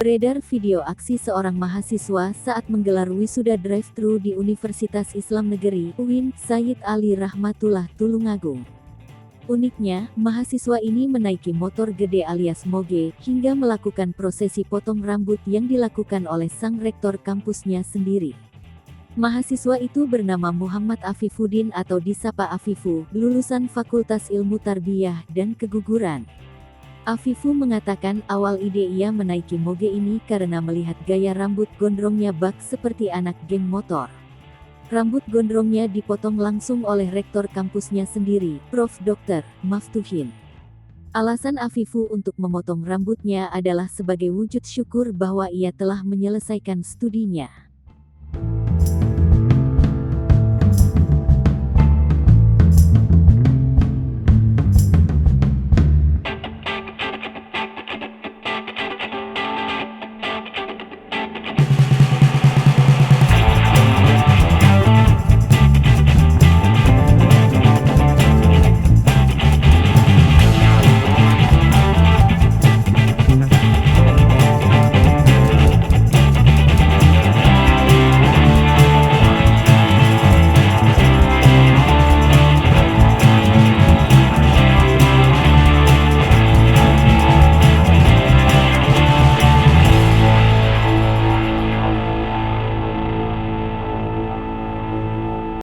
Beredar video aksi seorang mahasiswa saat menggelar wisuda drive-thru di Universitas Islam Negeri (UIN) Sayyid Ali Rahmatullah Tulungagung. Uniknya, mahasiswa ini menaiki motor gede alias moge, hingga melakukan prosesi potong rambut yang dilakukan oleh sang rektor kampusnya sendiri. Mahasiswa itu bernama Muhammad Afifuddin atau disapa Afifu, lulusan Fakultas Ilmu Tarbiyah dan Keguguran. Afifu mengatakan awal ide ia menaiki moge ini karena melihat gaya rambut gondrongnya bak seperti anak geng motor. Rambut gondrongnya dipotong langsung oleh rektor kampusnya sendiri, Prof. Dr. Maftuhin. Alasan Afifu untuk memotong rambutnya adalah sebagai wujud syukur bahwa ia telah menyelesaikan studinya.